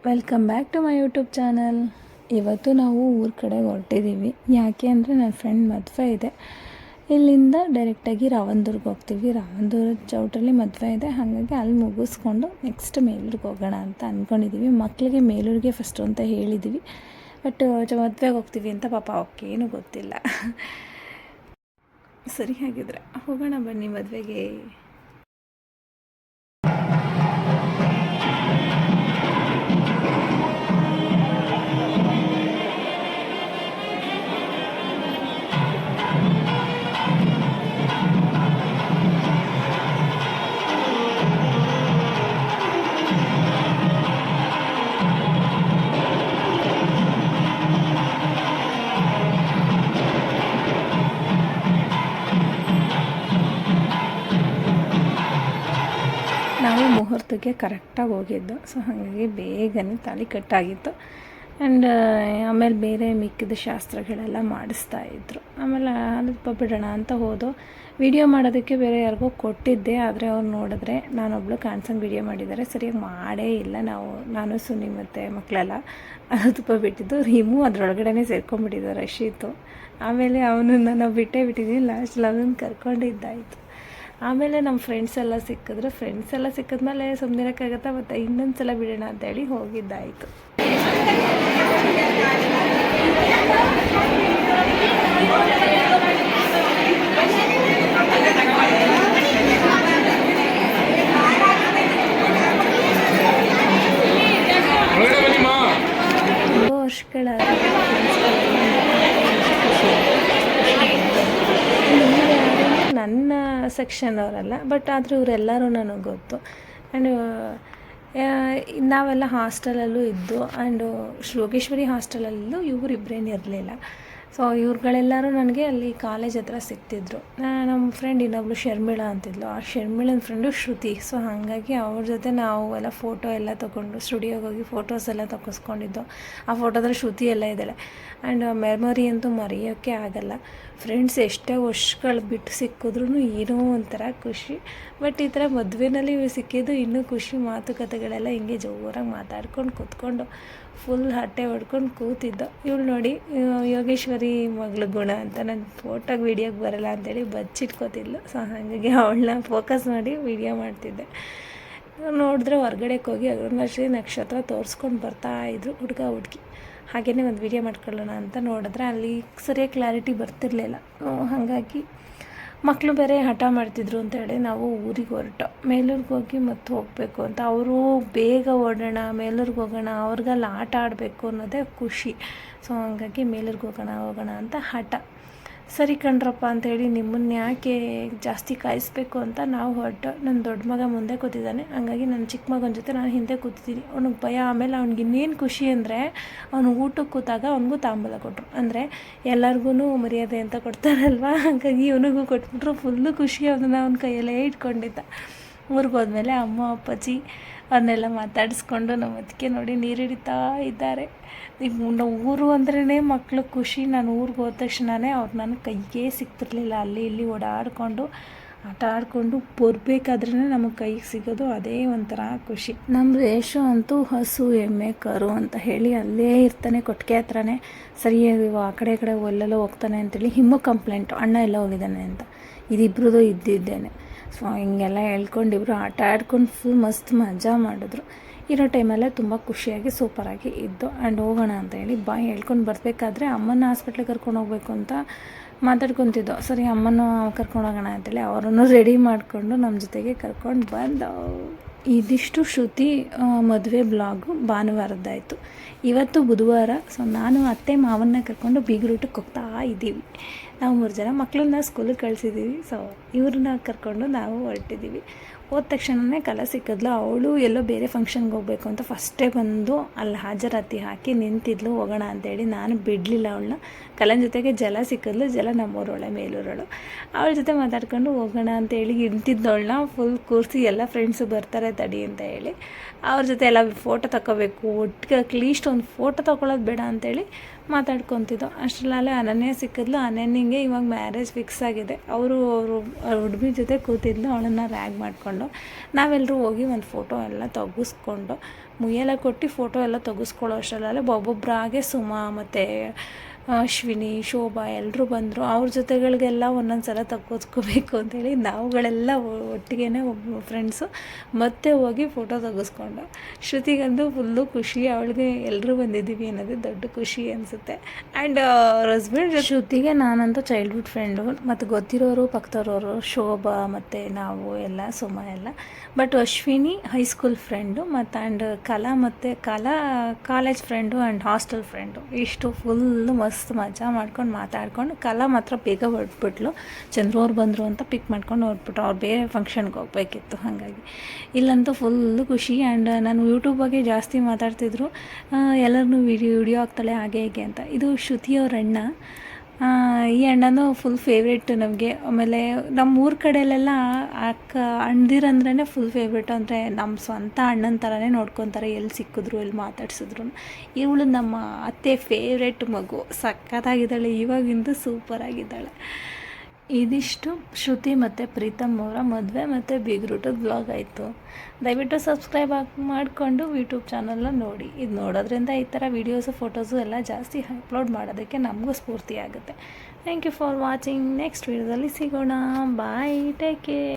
Welcome back to my YouTube channel. ಇವತ್ತು ನಾವು ಊರ ಕಡೆ ಹೊರಟಿದ್ದೀವಿ. ಯಾಕೆ ಅಂದರೆ ನನ್ನ ಫ್ರೆಂಡ್ ಮದುವೆ ಇದೆ. ಇಲ್ಲಿಂದ ಡೈರೆಕ್ಟಾಗಿ ರಾವಂದುರ್ಗೆ ಹೋಗ್ತೀವಿ. ರಾವಂದುರ್ಗ ಚೌಟ್ರಲ್ಲಿ ಮದುವೆ ಇದೆ, ಹಾಗಾಗಿ ಅಲ್ಲಿ ಮುಗಿಸ್ಕೊಂಡು ನೆಕ್ಸ್ಟ್ ಮೇಲೂರಿಗೆ ಹೋಗೋಣ ಅಂತ ಅಂದ್ಕೊಂಡಿದ್ದೀವಿ. ಮಕ್ಕಳಿಗೆ ಮೇಲೂರಿಗೆ ಫಸ್ಟು ಅಂತ ಹೇಳಿದ್ದೀವಿ, ಬಟ್ ಮದುವೆಗೆ ಹೋಗ್ತೀವಿ ಅಂತ ಪಾಪ ಅವಕ್ಕೇನು ಗೊತ್ತಿಲ್ಲ. ಸರಿ, ಹಾಗಿದ್ರೆ ಹೋಗೋಣ ಬನ್ನಿ ಮದುವೆಗೆ. ನಾವು ಮುಹೂರ್ತಕ್ಕೆ ಕರೆಕ್ಟಾಗಿ ಹೋಗಿದ್ದು, ಸೊ ಹಾಗಾಗಿ ಬೇಗನೆ ತಾಳಿ ಕಟ್ಟಾಗಿತ್ತು. ಆ್ಯಂಡ್ ಆಮೇಲೆ ಬೇರೆ ಮಿಕ್ಕಿದ ಶಾಸ್ತ್ರಗಳೆಲ್ಲ ಮಾಡಿಸ್ತಾಯಿದ್ರು. ಆಮೇಲೆ ಅಲ್ಪ ಬಿಡೋಣ ಅಂತ ಹೋದೋ. ವಿಡಿಯೋ ಮಾಡೋದಕ್ಕೆ ಬೇರೆ ಯಾರಿಗೋ ಕೊಟ್ಟಿದ್ದೆ, ಆದರೆ ಅವ್ರು ನೋಡಿದ್ರೆ ನಾನೊಬ್ಳು ಕಾಣಿಸಂಗೆ ವಿಡಿಯೋ ಮಾಡಿದ್ದಾರೆ, ಸರಿಯಾಗಿ ಮಾಡೇ ಇಲ್ಲ. ನಾನು ಸುನಿ ಮತ್ತು ಮಕ್ಕಳೆಲ್ಲ ಅದು ತುಪ್ಪ ಬಿಟ್ಟಿದ್ದು. ರೀಮು ಅದರೊಳಗಡೆ ಸೇರ್ಕೊಂಡ್ಬಿಟ್ಟಿದ್ದು ರಶೀತು. ಆಮೇಲೆ ಅವನನ್ನು ನಾವು ಬಿಟ್ಟಿದ್ದೀವಿ. ಲಾಸ್ಟಲ್ಲಿ ಅವನನ್ನು ಕರ್ಕೊಂಡಿದ್ದಾಯಿತು. ಆಮೇಲೆ ನಮ್ಮ ಫ್ರೆಂಡ್ಸ್ ಎಲ್ಲ ಸಿಕ್ಕಿದ್ರು. ಫ್ರೆಂಡ್ಸ್ ಎಲ್ಲ ಸಿಕ್ಕಿದ್ಮೇಲೆ ಸುಮ್ಮನಿರೋಕ್ಕಾಗತ್ತಾ, ಮತ್ತು ಇನ್ನೊಂದು ಸಲ ಬಿಡೋಣ ಅಂತೇಳಿ ಹೋಗಿದ್ದಾಯಿತು. ತುಂಬ ವರ್ಷಗಳ ನನ್ನ ಸೆಕ್ಷನ್ ಅವರಲ್ಲ, ಬಟ್ ಆದರೆ ಇವರೆಲ್ಲರೂ ನನಗೆ ಗೊತ್ತು. ಆ್ಯಂಡ್ ನಾವೆಲ್ಲ ಹಾಸ್ಟೆಲಲ್ಲೂ ಇದ್ದು, ಆ್ಯಂಡ್ ಯೋಗೇಶ್ವರಿ ಹಾಸ್ಟೆಲಲ್ಲೂ ಇವರಿಬ್ಬರೇನು ಇರಲಿಲ್ಲ. ಸೊ ಇವ್ರುಗಳೆಲ್ಲರೂ ನನಗೆ ಅಲ್ಲಿ ಕಾಲೇಜ್ ಹತ್ರ ಸಿಗ್ತಿದ್ರು. ನಮ್ಮ ಫ್ರೆಂಡ್ ಇನ್ನೊಬ್ಳು ಶರ್ಮಿಳಾ ಅಂತಿದ್ಲು, ಆ ಶರ್ಮಿಳನ ಫ್ರೆಂಡು ಶ್ರುತಿ. ಸೊ ಹಾಗಾಗಿ ಅವ್ರ ಜೊತೆ ನಾವು ಎಲ್ಲ ಫೋಟೋ ಎಲ್ಲ ತೊಗೊಂಡು ಸ್ಟುಡಿಯೋಗೆ ಹೋಗಿ ಫೋಟೋಸ್ ಎಲ್ಲ ತಗೊಸ್ಕೊಂಡಿದ್ದು. ಆ ಫೋಟೋದಲ್ಲಿ ಶ್ರುತಿ ಎಲ್ಲ ಇದ್ದಾಳೆ. ಆ್ಯಂಡ್ ಮೆಮೊರಿ ಅಂತೂ ಮರೆಯೋಕ್ಕೆ ಆಗಲ್ಲ. ಫ್ರೆಂಡ್ಸ್ ಎಷ್ಟೇ ವರ್ಷಗಳು ಬಿಟ್ಟು ಸಿಕ್ಕಿದ್ರೂ ಏನೋ ಒಂಥರ ಖುಷಿ. ಬಟ್ ಈ ಥರ ಮದುವೆನಲ್ಲಿ ಸಿಕ್ಕಿದ್ದು ಇನ್ನೂ ಖುಷಿ. ಮಾತುಕತೆಗಳೆಲ್ಲ ಹಿಂಗೆ ಜೋರಾಗಿ ಮಾತಾಡ್ಕೊಂಡು ಕೂತ್ಕೊಂಡು ಫುಲ್ ಹಟ್ಟೆ ಹೊಡ್ಕೊಂಡು ಕೂತಿದ್ದು. ಇವಳು ನೋಡಿ ಯೋಗೇಶ್ವರಿ ಮಗಳು ಗುಣ ಅಂತ, ನನ್ನ ಫೋಟೋಗೆ ವೀಡಿಯೋಗೆ ಬರಲ್ಲ ಅಂತೇಳಿ ಬಚ್ಚಿಟ್ಕೋತಿದ್ಲು. ಸೊ ಹಾಗಾಗಿ ಅವಳನ್ನ ಫೋಕಸ್ ಮಾಡಿ ವೀಡಿಯೋ ಮಾಡ್ತಿದ್ದೆ. ನೋಡಿದ್ರೆ ಹೊರ್ಗಡೆಗೆ ಹೋಗಿ ಅರುಣಾಶ್ರೀ ನಕ್ಷತ್ರ ತೋರಿಸ್ಕೊಂಡು ಬರ್ತಾಯಿದ್ರು ಹುಡುಗ ಹುಡುಗಿ. ಹಾಗೆಯೇ ಒಂದು ವೀಡಿಯೋ ಮಾಡ್ಕೊಳ್ಳೋಣ ಅಂತ ನೋಡಿದ್ರೆ ಅಲ್ಲಿ ಸರಿಯಾಗಿ ಕ್ಲಾರಿಟಿ ಬರ್ತಿರಲಿಲ್ಲ. ಹಾಗಾಗಿ ಮಕ್ಕಳು ಬೇರೆ ಹಠ ಮಾಡ್ತಿದ್ರು ಅಂತೇಳಿ ನಾವು ಊರಿಗೆ ಹೊರಟು ಮೇಲೂರಿಗೆ ಹೋಗಿ ಮತ್ತೆ ಹೋಗಬೇಕು ಅಂತ. ಅವರು ಬೇಗ ಓಡೋಣ, ಮೇಲೂರಿಗೆ ಹೋಗೋಣ, ಅವ್ರಿಗೆಲ್ಲ ಆಟ ಆಡಬೇಕು ಅನ್ನೋದೇ ಖುಷಿ. ಸೊ ಹಾಗಾಗಿ ಮೇಲೂರಿಗೆ ಹೋಗೋಣ ಅಂತ ಹಠ. ಸರಿ ಕಣ್ರಪ್ಪ ಅಂಥೇಳಿ ನಿಮ್ಮನ್ನು ಯಾಕೆ ಜಾಸ್ತಿ ಕಾಯಿಸ್ಬೇಕು ಅಂತ ನಾವು ಹೊರಟು. ನನ್ನ ದೊಡ್ಡ ಮಗ ಮುಂದೆ ಕೂತಿದ್ದಾನೆ, ಹಾಗಾಗಿ ನನ್ನ ಚಿಕ್ಕ ಮಗನ ಜೊತೆ ನಾನು ಹಿಂದೆ ಕೂತಿದ್ದೀನಿ. ಅವ್ನಿಗೆ ಭಯ. ಆಮೇಲೆ ಅವ್ನಿಗೆ ಇನ್ನೇನು ಖುಷಿ ಅಂದರೆ, ಅವನು ಊಟಕ್ಕೆ ಕೂತಾಗ ಅವ್ನಿಗೂ ತಾಂಬೂಲ ಕೊಟ್ಟರು. ಅಂದರೆ ಎಲ್ಲರಿಗೂ ಮರ್ಯಾದೆ ಅಂತ ಕೊಡ್ತಾರಲ್ವ, ಹಾಗಾಗಿ ಇವನಿಗೂ ಕೊಟ್ಬಿಟ್ರು. ಫುಲ್ಲು ಖುಷಿ. ಅವನ್ನ ಅವನ ಕೈಯಲ್ಲೇ ಇಟ್ಕೊಂಡಿದ್ದ. ಊರಿಗೆ ಹೋದ್ಮೇಲೆ ಅಮ್ಮ ಅಪ್ಪಾಜಿ ಅವ್ರನ್ನೆಲ್ಲ ಮಾತಾಡಿಸ್ಕೊಂಡು ನಮ್ಮ ಅದಕ್ಕೆ ನೋಡಿ ನೀರು ಹಿಡಿತಾ ಇದ್ದಾರೆ. ಈಗ ಊರು ಅಂದ್ರೇ ಮಕ್ಕಳು ಖುಷಿ. ನಾನು ಊರಿಗೆ ಹೋದ ತಕ್ಷಣವೇ ಅವ್ರು ನನಗೆ ಕೈಗೆ ಸಿಗ್ತಿರ್ಲಿಲ್ಲ. ಅಲ್ಲಿ ಇಲ್ಲಿ ಓಡಾಡಿಕೊಂಡು ಆಟ ಆಡಿಕೊಂಡು ಬರಬೇಕಾದ್ರೇ ನಮಗೆ ಕೈಗೆ ಸಿಗೋದು ಅದೇ ಒಂಥರ ಖುಷಿ. ನಮ್ಮ ರೇಷು ಅಂತೂ ಹಸು ಎಮ್ಮೆ ಕರು ಅಂತ ಹೇಳಿ ಅಲ್ಲೇ ಇರ್ತಾನೆ, ಕೊಟ್ಟಿಗೆ ಹತ್ರನೇ. ಸರಿ ಆ ಕಡೆ ಎಲ್ಲೆಲ್ಲೋ ಹೋಗ್ತಾನೆ ಅಂತೇಳಿ ಹಿಮ್ಮು ಕಂಪ್ಲೇಂಟು, ಅಣ್ಣ ಎಲ್ಲ ಹೋಗಿದ್ದಾನೆ ಅಂತ. ಇದಿಬ್ರದ್ದು ಇದ್ದಿದ್ದೇನೆ. ಸೊ ಹಿಂಗೆಲ್ಲ ಹೇಳ್ಕೊಂಡಿಬ್ರು ಆಟ ಆಡ್ಕೊಂಡು ಫುಲ್ ಮಸ್ತ್ ಮಜಾ ಮಾಡಿದ್ರು. ಇರೋ ಟೈಮಲ್ಲೇ ತುಂಬ ಖುಷಿಯಾಗಿ ಸೂಪರಾಗಿ ಇದ್ದು. ಆ್ಯಂಡ್ ಹೋಗೋಣ ಅಂತ ಹೇಳಿ ಹೇಳ್ಕೊಂಡು ಬರಬೇಕಾದ್ರೆ ಅಮ್ಮನ ಹಾಸ್ಪಿಟ್ಲಿಗೆ ಕರ್ಕೊಂಡು ಹೋಗ್ಬೇಕು ಅಂತ ಮಾತಾಡ್ಕೊತಿದ್ದೋ. ಸರಿ ಅಮ್ಮನ ಕರ್ಕೊಂಡು ಹೋಗೋಣ ಅಂತೇಳಿ ಅವರನ್ನು ರೆಡಿ ಮಾಡಿಕೊಂಡು ನಮ್ಮ ಜೊತೆಗೆ ಕರ್ಕೊಂಡು ಬಂದು. ಇದಿಷ್ಟು ಶ್ರುತಿ ಮದುವೆ ಬ್ಲಾಗು ಭಾನುವಾರದ್ದಾಯಿತು. ಇವತ್ತು ಬುಧವಾರ. ಸೊ ನಾನು ಅತ್ತೆ ಮಾವನ್ನ ಕರ್ಕೊಂಡು ಬೀಗರೂಟಕ್ಕೆ ಹೋಗ್ತಾ ಇದ್ದೀವಿ. ನಾವು 3 ಜನ ಮಕ್ಕಳನ್ನ ಸ್ಕೂಲಿಗೆ ಕಳಿಸಿದ್ದೀವಿ. ಸೊ ಇವ್ರನ್ನ ಕರ್ಕೊಂಡು ನಾವು ಹೊರಟಿದ್ದೀವಿ. ಹೋದ ತಕ್ಷಣವೇ ಕಲ ಸಿಕ್ಕಿದ್ಲು. ಅವಳು ಎಲ್ಲೋ ಬೇರೆ ಫಂಕ್ಷನ್ಗೆ ಹೋಗಬೇಕು ಅಂತ ಫಸ್ಟೇ ಬಂದು ಅಲ್ಲಿ ಹಾಜರಾತಿ ಹಾಕಿ ನಿಂತಿದ್ಲು ಹೋಗೋಣ ಅಂತೇಳಿ. ನಾನು ಬಿಡಲಿಲ್ಲ ಅವಳನ್ನ. ಕಲನ ಜೊತೆಗೆ ಜಲ ಸಿಕ್ಕಿದ್ಲು. ಜಲ ನಮ್ಮೂರೊಳೆ ಮೇಲೂರಳು. ಅವಳ ಜೊತೆ ಮಾತಾಡ್ಕೊಂಡು ಹೋಗೋಣ ಅಂತೇಳಿ ನಿಂತಿದ್ದವಳನ್ನ ಫುಲ್ ಕೂರಿಸಿ ಎಲ್ಲ ಫ್ರೆಂಡ್ಸು ಬರ್ತಾರೆ ತಡಿ ಅಂತ ಹೇಳಿ ಅವ್ರ ಜೊತೆ ಎಲ್ಲ ಫೋಟೋ ತಗೋಬೇಕು, ಒಟ್ಟಿಗೆ ಅಟ್ಲೀಸ್ಟ್ ಒಂದು ಫೋಟೋ ತೊಗೊಳೋದು ಬೇಡ ಅಂತೇಳಿ ಮಾತಾಡ್ಕೊತಿದ್ದೋ. ಅಷ್ಟರಲ್ಲೇ ಅನನ್ಯ ಸಿಕ್ಕಿದ್ಲು. ಅನನ್ಯಂಗೆ ಇವಾಗ ಮ್ಯಾರೇಜ್ ಫಿಕ್ಸ್ ಆಗಿದೆ. ಅವರು ಹುಡುಗಿ ಜೊತೆ ಕೂತಿದ್ಲು. ಅವಳನ್ನು ರ್ಯಾಗ್ ಮಾಡಿಕೊಂಡು ನಾವೆಲ್ಲರೂ ಹೋಗಿ ಒಂದು ಫೋಟೋ ಎಲ್ಲ ತೆಗಿಸ್ಕೊಂಡು ಮುಯ್ಯೆಲ್ಲ ಕೊಟ್ಟು ಫೋಟೋ ಎಲ್ಲ ತೆಗೆಸ್ಕೊಳ್ಳೋ ಅಷ್ಟರಲ್ಲೇ ಒಬ್ಬೊಬ್ಬರಾಗೆ ಸುಮಾ ಮತ್ತು ಅಶ್ವಿನಿ ಶೋಭಾ ಎಲ್ಲರೂ ಬಂದರು. ಅವ್ರ ಜೊತೆಗಳಿಗೆಲ್ಲ ಒಂದೊಂದು ಸಲ ತಗೋಸ್ಕೋಬೇಕು ಅಂತೇಳಿ ನಾವುಗಳೆಲ್ಲ ಒಟ್ಟಿಗೆ ಒಬ್ಬ ಫ್ರೆಂಡ್ಸು ಮತ್ತೆ ಹೋಗಿ ಫೋಟೋ ತೆಗೆಸ್ಕೊಂಡು. ಶ್ರುತಿಗಂತೂ ಫುಲ್ಲು ಖುಷಿ, ಅವಳಿಗೆ ಎಲ್ಲರೂ ಬಂದಿದ್ದೀವಿ ಅನ್ನೋದು ದೊಡ್ಡ ಖುಷಿ ಅನಿಸುತ್ತೆ. ಆ್ಯಂಡ್ ಅವ್ರ ಹಸ್ಬೆಂಡ್ ಶ್ರುತಿಗೆ ನಾನಂತೂ ಚೈಲ್ಡ್ಹುಡ್ ಫ್ರೆಂಡು, ಮತ್ತು ಗೊತ್ತಿರೋರು ಪಕ್ಕದವ್ರವರು ಶೋಭಾ ಮತ್ತು ನಾವು ಎಲ್ಲ ಸುಮ ಎಲ್ಲ. ಬಟ್ ಅಶ್ವಿನಿ ಹೈಸ್ಕೂಲ್ ಫ್ರೆಂಡು ಮತ್ತು ಆ್ಯಂಡ್ ಕಲಾ college friend and hostel friend. ಇಷ್ಟು ಫುಲ್ಲು ಮಸ್ತ್ ಮಜಾ ಮಾಡ್ಕೊಂಡು ಮಾತಾಡ್ಕೊಂಡು. ಕಲಾ ಮಾತ್ರ ಬೇಗ ಹೊರಟ್ಬಿಟ್ಲು, ಚಂದ್ರು ಅವ್ರು ಬಂದರು ಅಂತ ಪಿಕ್ ಮಾಡ್ಕೊಂಡು ಹೊರಟ್ಬಿಟ್ರು, ಅವ್ರು ಬೇರೆ ಫಂಕ್ಷನ್ಗೆ ಹೋಗ್ಬೇಕಿತ್ತು. ಹಾಗಾಗಿ ಇಲ್ಲಂತೂ ಫುಲ್ಲು ಖುಷಿ. ಆ್ಯಂಡ್ ನಾನು ಯೂಟ್ಯೂಬ್ ಬಗ್ಗೆ ಜಾಸ್ತಿ ಮಾತಾಡ್ತಿದ್ರು, ಎಲ್ಲರನ್ನೂ ವಿಡಿಯೋ ಹಾಕ್ತಾಳೆ ಹಾಗೆ ಹೇಗೆ ಅಂತ. ಇದು ಶ್ರುತಿಯವ್ರ ಅಣ್ಣ, ಈ ಅಣ್ಣನೂ ಫುಲ್ ಫೇವ್ರೇಟ್ ನಮಗೆ. ಆಮೇಲೆ ನಮ್ಮ ಊರ ಕಡೆಯಲ್ಲೆಲ್ಲ ಅಣ್ಣದಿರಂದ್ರೇ ಫುಲ್ ಫೇವ್ರೇಟ್, ಅಂದರೆ ನಮ್ಮ ಸ್ವಂತ ಅಣ್ಣನ ಥರನೇ ನೋಡ್ಕೊತಾರೆ, ಎಲ್ಲಿ ಸಿಕ್ಕಿದ್ರು ಎಲ್ಲಿ ಮಾತಾಡ್ಸಿದ್ರು. ಇವಳು ನಮ್ಮ ಅತ್ತೆ ಫೇವ್ರೇಟ್ ಮಗು, ಸಖತ್ತಾಗಿದ್ದಾಳೆ, ಇವಾಗಿಂದು ಸೂಪರಾಗಿದ್ದಾಳೆ. ಇದಿಷ್ಟು ಶ್ರುತಿ ಮತ್ತು ಪ್ರೀತಮ್ ಅವರ ಮದುವೆ ಮತ್ತು ಬೀಗ್ರೂಟದ ಬ್ಲಾಗ್ ಆಯಿತು. ದಯವಿಟ್ಟು ಸಬ್ಸ್ಕ್ರೈಬ್ ಮಾಡಿಕೊಂಡು ಯೂಟ್ಯೂಬ್ ಚಾನಲ್ನ ನೋಡಿ. ಇದು ನೋಡೋದ್ರಿಂದ ಈ ಥರ ವೀಡಿಯೋಸು ಫೋಟೋಸು ಎಲ್ಲ ಜಾಸ್ತಿ ಅಪ್ಲೋಡ್ ಮಾಡೋದಕ್ಕೆ ನಮಗೂ ಸ್ಫೂರ್ತಿ ಆಗುತ್ತೆ. Thank you for watching. Next ವೀಡಿಯೋದಲ್ಲಿ ಸಿಗೋಣ. Bye, take care.